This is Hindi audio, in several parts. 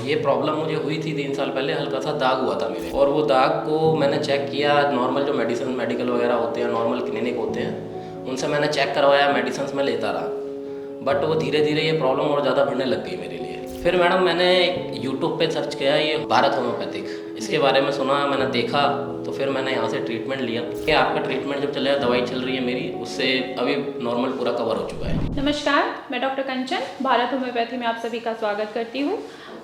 ये प्रॉब्लम मुझे हुई थी 3 साल पहले, हल्का सा दाग हुआ था मेरे, और वो दाग को मैंने चेक किया। नॉर्मल जो मेडिकल वगैरह होते हैं, नॉर्मल क्लिनिक होते हैं, उनसे मैंने चेक करवाया, मेडिसिन मैं लेता रहा, बट वो धीरे धीरे ये प्रॉब्लम और ज़्यादा बढ़ने लग गई मेरे लिए। फिर मैडम मैंने यूट्यूब पे सर्च किया ये भारत होम्योपैथिक, इसके बारे में सुना, मैंने देखा, तो फिर मैंने यहाँ से ट्रीटमेंट लिया कि आपका ट्रीटमेंट जब चलेगा, दवाई चल रही है मेरी, उससे अभी नॉर्मल पूरा कवर हो चुका है। नमस्कार, मैं डॉक्टर कंचन भारत होम्योपैथी में आप सभी का स्वागत करती हूँ।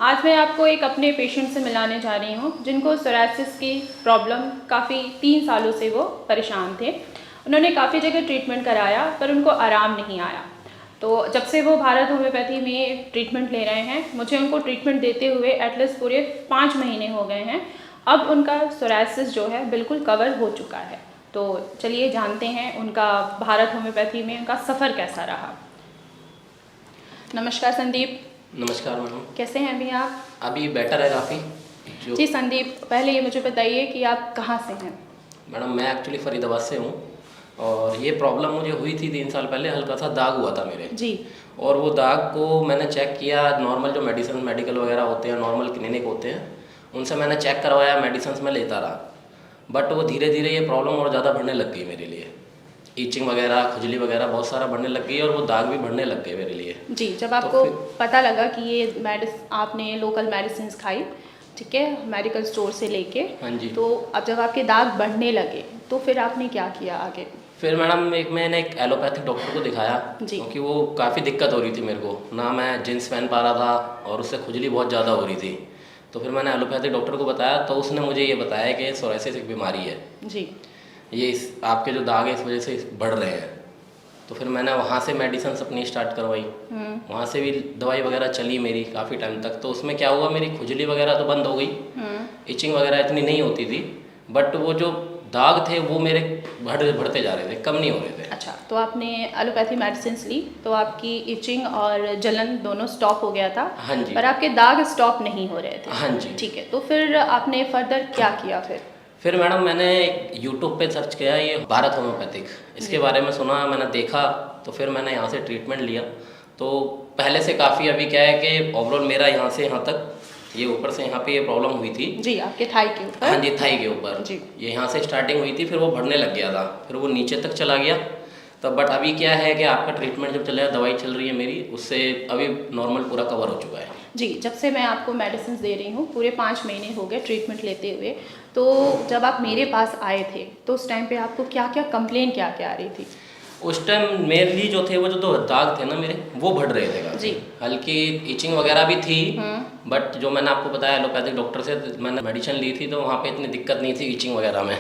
आज मैं आपको एक अपने पेशेंट से मिलाने जा रही हूँ जिनको सोरायसिस की प्रॉब्लम काफ़ी 3 सालों से वो परेशान थे। उन्होंने काफ़ी जगह ट्रीटमेंट कराया पर उनको आराम नहीं आया। तो जब से वो भारत होम्योपैथी में ट्रीटमेंट ले रहे हैं, मुझे उनको ट्रीटमेंट देते हुए एटलीस्ट पूरे 5 महीने हो गए हैं। अब उनका सोरायसिस जो है बिल्कुल कवर हो चुका है। तो चलिए जानते हैं उनका भारत होम्योपैथी में उनका सफ़र कैसा रहा। नमस्कार संदीप। नमस्कार मैडम। कैसे हैं अभी आप? अभी बेटर है काफ़ी। जी संदीप, पहले ये मुझे बताइए कि आप कहाँ से हैं? मैडम मैं एक्चुअली फरीदाबाद से हूँ, और ये प्रॉब्लम मुझे हुई थी 3 साल पहले, हल्का सा दाग हुआ था मेरे जी। और वो दाग को मैंने चेक किया। नॉर्मल जो मेडिकल वगैरह होते हैं, नॉर्मल क्लिनिक होते हैं, उनसे मैंने चेक करवाया, मेडिसिन मैं लेता रहा, बट वो धीरे धीरे ये प्रॉब्लम और ज़्यादा बढ़ने लग गई मेरे लिए। ईचिंग वगैरह, खुजली वगैरह बहुत सारा बढ़ने लग गई, और वो दाग भी बढ़ने लग गए मेरे लिए। जी, जब आपको पता लगा कि ये आपने लोकल मेडिसिन खाई, ठीक है, मेडिकल स्टोर से लेके, हाँ जी, तो अब जब आपके दाग बढ़ने लगे तो फिर आपने क्या किया आगे? फिर मैडम मैंने एक एलोपैथिक डॉक्टर को दिखाया, क्योंकि वो काफ़ी दिक्कत हो रही थी मेरे को, ना मैं जींस पहन पा रहा था और उससे खुजली बहुत ज़्यादा हो रही थी। तो फिर मैंने एलोपैथिक डॉक्टर को बताया, तो उसने मुझे ये बताया कि सोरायसिस एक बीमारी है जी। ये आपके जो दाग है इस वजह से बढ़ रहे हैं। तो फिर मैंने वहाँ से मेडिसिन अपनी स्टार्ट करवाई, वहाँ से भी दवाई वगैरह चली मेरी काफ़ी टाइम तक। तो उसमें क्या हुआ, मेरी खुजली वगैरह तो बंद हो गई, इचिंग वगैरह इतनी नहीं होती थी, बट वो जो दाग थे वो मेरे बढ़ते जा रहे थे, कम नहीं हो रहे थे। अच्छा, तो आपने एलोपैथी मेडिसिन ली तो आपकी इचिंग और जलन दोनों स्टॉप हो गया था। हाँ जी। पर आपके दाग स्टॉप नहीं हो रहे थे। हाँ जी। ठीक है, तो फिर आपने फर्दर क्या किया फिर मैडम मैंने यूट्यूब पे सर्च किया ये भारत होम्योपैथिक, इसके बारे में सुना, मैंने देखा, तो फिर मैंने यहाँ से ट्रीटमेंट लिया। तो पहले से काफ़ी अभी क्या है कि ओवरऑल मेरा यहाँ से यहाँ तक, ये ऊपर से यहाँ पे ये प्रॉब्लम हुई थी जी, आपके थाई के ऊपर। हाँ जी, थाई के ऊपर जी। ये यहाँ से स्टार्टिंग हुई थी, फिर वो बढ़ने लग गया था, फिर वो नीचे तक चला गया। तो बट अभी क्या है कि आपका ट्रीटमेंट जब चलेगा, दवाई चल रही है मेरी, उससे अभी नॉर्मल पूरा कवर हो चुका है। जी, जब से मैं आपको मेडिसिन दे रही हूँ, पूरे 5 महीने हो गए ट्रीटमेंट लेते हुए। तो जब आप मेरे पास आए थे तो उस टाइम पे आपको क्या क्या कंप्लेन क्या क्या आ रही थी? उस टाइम मेनली जो थे वो जो 2 दाग थे ना मेरे, वो बढ़ रहे थे काफ़ी। जी। हल्की इचिंग वगैरह भी थी, बट जो मैंने आपको बताया एलोपैथिक डॉक्टर से मैंने मेडिसिन ली थी, तो वहाँ पे इतनी दिक्कत नहीं थी इचिंग वगैरह में।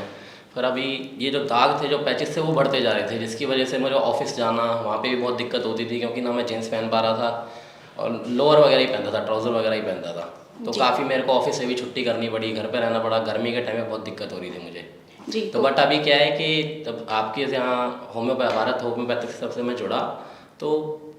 फिर अभी ये जो दाग थे, जो पैचेस थे, वो बढ़ते जा रहे थे, जिसकी वजह से मुझे ऑफिस जाना, वहाँ पे भी बहुत दिक्कत होती थी, क्योंकि ना मैं जीन्स पहन पा रहा था और लोअर वगैरह ही पहनता था, ट्राउज़र वगैरह ही पहनता था। तो काफ़ी मेरे को ऑफिस से भी छुट्टी करनी पड़ी, घर पर रहना पड़ा, गर्मी के टाइम में बहुत दिक्कत हो रही थी मुझे। जी। तो बट अभी क्या है कि तब आपके यहाँ भारत होम्योपैथिक से सबसे मैं जुड़ा, तो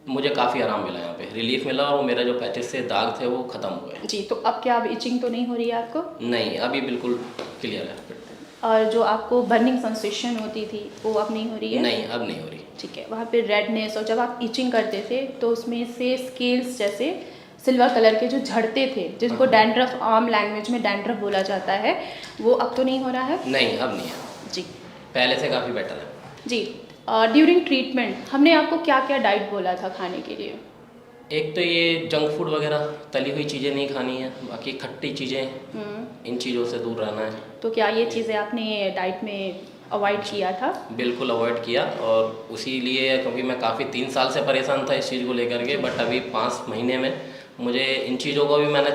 मुझे काफ़ी आराम मिला, यहाँ पे रिलीफ मिला, और मेरा जो पैचेस से दाग थे वो ख़त्म हुए। जी, तो अब क्या अब इचिंग तो नहीं हो रही है आपको? नहीं, अभी बिल्कुल क्लियर है। और जो आपको बर्निंग सेंसेशन होती थी वो अब नहीं हो रही है? नहीं, अब नहीं हो रही। ठीक है, वहाँ पे रेडनेस, और जब आप इचिंग करते थे तो उसमें से स्केल्स जैसे सिल्वर कलर के जो झड़ते थे, जिनको डैंड्रफ, आम लैंग्वेज में डैंड्रफ बोला जाता है, वो अब तो नहीं हो रहा है? नहीं, अब नहीं है। जी, पहले से काफ़ी बेटर है। जी। ड्यूरिंग ट्रीटमेट हमने आपको क्या क्या डाइट बोला था खाने के लिए? एक तो ये जंक फूड वगैरह, तली हुई चीज़ें नहीं खानी है, बाकी खट्टी चीज़ें, इन चीज़ों से दूर रहना है। तो क्या ये चीज़ें आपने डाइट में अवॉइड किया था? बिल्कुल अवॉइड किया, और उसी लिए, क्योंकि मैं काफ़ी 3 साल से परेशान था इस चीज़ को लेकर के, बट अभी 5 महीने में मुझे इन चीज़ों को भी मैंने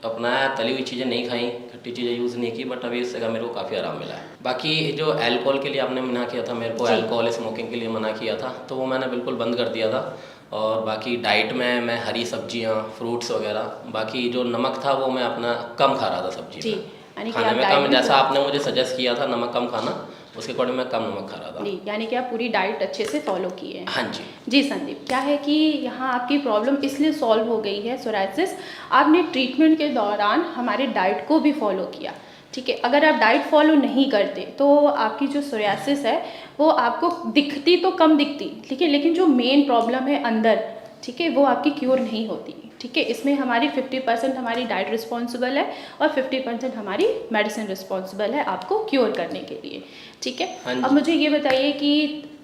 अपनाया, तली हुई चीज़ें नहीं खाई, खट्टी चीज़ें यूज़ नहीं की, बट अभी इससे का मेरे को काफ़ी आराम मिला है। बाकी जो अल्कोहल के लिए आपने मना किया था मेरे को, अल्कोहल स्मोकिंग के लिए मना किया था, तो वो मैंने बिल्कुल बंद कर दिया था। और बाकी डाइट में मैं हरी सब्जियाँ, फ्रूट्स वगैरह, बाकी जो नमक था वो मैं अपना कम खा रहा था सब्जी में, खाने में कम, जैसा आपने मुझे सजेस्ट किया था नमक कम खाना, उसके अकॉर्डिंग मैं कम नमक खा रहा था। जी, यानी कि आप पूरी डाइट अच्छे से फॉलो किए हैं। हाँ जी। जी संदीप, क्या है कि यहाँ आपकी प्रॉब्लम इसलिए सॉल्व हो गई है सोरायसिस, आपने ट्रीटमेंट के दौरान हमारे डाइट को भी फॉलो किया, ठीक है। अगर आप डाइट फॉलो नहीं करते तो आपकी जो सोरायसिस है वो आपको दिखती तो कम दिखती, ठीक है, लेकिन जो मेन प्रॉब्लम है अंदर, ठीक है, वो आपकी क्योर नहीं होती, ठीक है, इसमें हमारी 50% हमारी डाइट रिस्पॉन्सिबल है और 50% हमारी मेडिसिन रिस्पॉन्सिबल है आपको क्योर करने के लिए। ठीक है, हाँ जी। अब मुझे ये बताइए कि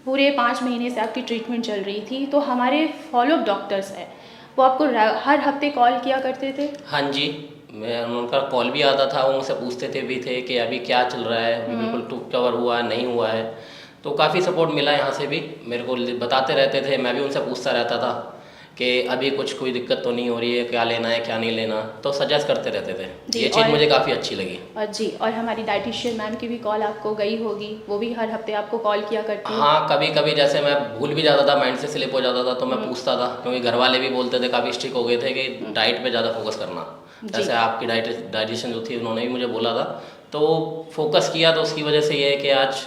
पूरे 5 महीने से आपकी ट्रीटमेंट चल रही थी, तो हमारे फॉलोअप डॉक्टर्स हैं वो आपको हर हफ्ते कॉल किया करते थे? हाँ जी, मैं उनका कॉल भी आता था, वो मुझसे पूछते थे भी थे कि अभी क्या चल रहा है, अभी बिल्कुल टू कवर हुआ है नहीं हुआ है। तो काफ़ी सपोर्ट मिला यहाँ से भी, मेरे को बताते रहते थे, मैं भी उनसे पूछता रहता था कि अभी कोई दिक्कत तो नहीं हो रही है, क्या लेना है क्या नहीं लेना, तो सजेस्ट करते रहते थे। जी, ये चीज़ मुझे काफ़ी अच्छी लगी। और हमारी डाइटिशियन मैम की भी कॉल आपको गई होगी, वो भी हर हफ्ते आपको कॉल किया करती है? हाँ, कभी कभी जैसे मैं भूल भी जाता था, माइंड से स्लिप हो जाता था, तो मैं पूछता था, क्योंकि घर वाले भी बोलते थे, काफ़ी स्ट्रिक्ट हो गए थे कि डाइट पे ज़्यादा फोकस करना। जैसे आपकी डाइटिशियन जो थी उन्होंने भी मुझे बोला था, तो फोकस किया, तो उसकी वजह से ये है कि आज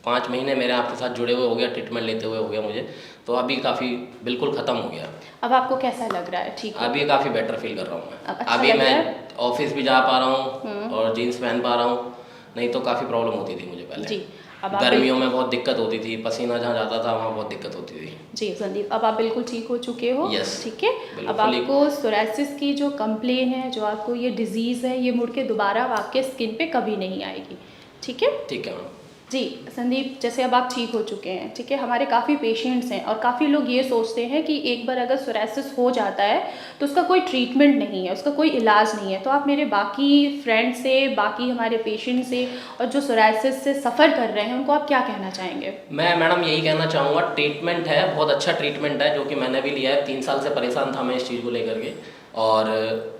5 महीने मेरे आपके साथ जुड़े हुए हो गया, ट्रीटमेंट लेते हुए हो गया मुझे, तो अभी काफ़ी बिल्कुल ख़त्म हो गया। अब आपको कैसा लग रहा है? ठीक है, अभी काफ़ी बेटर फील कर रहा हूँ अब मैं। अच्छा अभी लग रहा मैं है? ऑफिस भी जा पा रहा हूँ और जीन्स पहन पा रहा हूँ, नहीं तो काफ़ी प्रॉब्लम होती थी मुझे पहले। जी, अब आप गर्मियों में बहुत दिक्कत होती थी, पसीना जहाँ जाता था वहाँ बहुत दिक्कत होती थी। जी संदीप, अब आप बिल्कुल ठीक हो चुके हो? Yes, ठीक है, अब बिल्कुल ही। आपको सोरायसिस की जो कंप्लेन है, जो आपको ये डिजीज़ है, ये मुड़ के दोबारा आपके स्किन पे कभी नहीं आएगी। ठीक है? ठीक है मैम। जी संदीप, जैसे अब आप ठीक हो चुके हैं, ठीक है, हमारे काफ़ी पेशेंट्स हैं और काफ़ी लोग ये सोचते हैं कि एक बार अगर सोरायसिस हो जाता है तो उसका कोई ट्रीटमेंट नहीं है, उसका कोई इलाज नहीं है। तो आप मेरे बाकी फ्रेंड से, बाकी हमारे पेशेंट से और जो सोरायसिस से सफ़र कर रहे हैं उनको आप क्या कहना चाहेंगे? मैं मैडम यही कहना चाहूँगा, ट्रीटमेंट है, बहुत अच्छा ट्रीटमेंट है, जो कि मैंने भी लिया है। 3 साल से परेशान था मैं इस चीज़ को लेकर के, और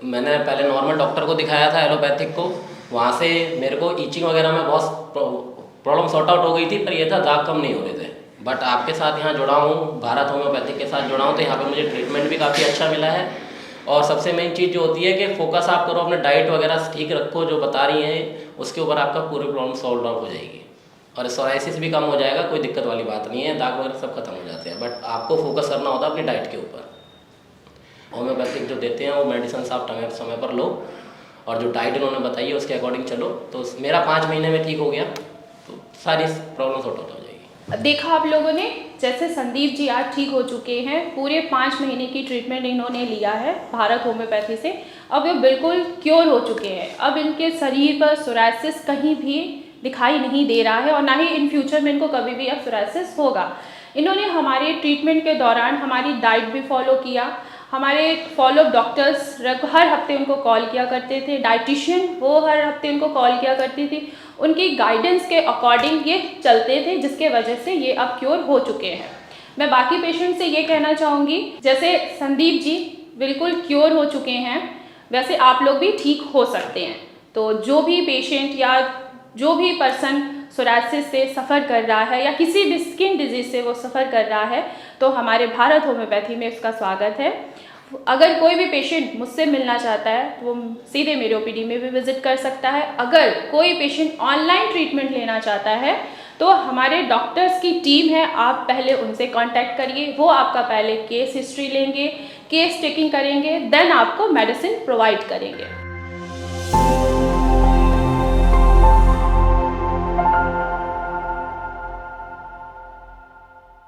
मैंने पहले नॉर्मल डॉक्टर को दिखाया था, एलोपैथिक को। वहाँ से मेरे को ईचिंग वगैरह में बहुत प्रॉब्लम सॉर्ट आउट हो गई थी, पर ये था दाग कम नहीं हो रहे थे। बट आपके साथ यहाँ जुड़ा हूँ, भारत होम्योपैथिक के साथ जुड़ा हूँ, तो यहाँ पे मुझे ट्रीटमेंट भी काफ़ी अच्छा मिला है। और सबसे मेन चीज़ जो होती है कि फोकस आप करो, अपने डाइट वगैरह ठीक रखो, जो बता रही हैं उसके ऊपर आपका पूरी प्रॉब्लम सॉल्व आउट हो जाएगी, और सोरायसिस भी कम हो जाएगा, कोई दिक्कत वाली बात नहीं है, दाग वगैरह सब खत्म हो जाते हैं। बट आपको फोकस करना होता है अपनी डाइट के ऊपर। होम्योपैथिक जो देते हैं वो मेडिसिन आप समय पर लो, और जो डाइट उन्होंने बताई है उसके अकॉर्डिंग चलो। तो मेरा 5 महीने में ठीक हो गया, तो सारी प्रॉब्लम सॉर्ट आउट हो जाएगी। देखा आप लोगों ने, जैसे संदीप जी आज ठीक हो चुके हैं, पूरे 5 महीने की ट्रीटमेंट इन्होंने लिया है भारत होम्योपैथी से, अब ये बिल्कुल क्योर हो चुके हैं। अब इनके शरीर पर सोरायसिस कहीं भी दिखाई नहीं दे रहा है और ना ही इन फ्यूचर में इनको कभी भी अब सोरायसिस होगा। इन्होंने हमारे ट्रीटमेंट के दौरान हमारी डाइट भी फॉलो किया, हमारे फॉलोअप डॉक्टर्स हर हफ्ते उनको कॉल किया करते थे, डाइटिशियन वो हर हफ्ते उनको कॉल किया करती थी, उनकी गाइडेंस के अकॉर्डिंग ये चलते थे, जिसके वजह से ये अब क्योर हो चुके हैं। मैं बाकी पेशेंट से ये कहना चाहूँगी, जैसे संदीप जी बिल्कुल क्योर हो चुके हैं, वैसे आप लोग भी ठीक हो सकते हैं। तो जो भी पेशेंट या जो भी पर्सन सोरायसिस से सफ़र कर रहा है या किसी भी स्किन डिजीज़ से वो सफ़र कर रहा है, तो हमारे भारत होम्योपैथी में उसका स्वागत है। अगर कोई भी पेशेंट मुझसे मिलना चाहता है तो वो सीधे मेरे ओपीडी में भी विज़िट कर सकता है। अगर कोई पेशेंट ऑनलाइन ट्रीटमेंट लेना चाहता है तो हमारे डॉक्टर्स की टीम है, आप पहले उनसे कांटेक्ट करिए, वो आपका पहले केस हिस्ट्री लेंगे, केस टेकिंग करेंगे, देन आपको मेडिसिन प्रोवाइड करेंगे।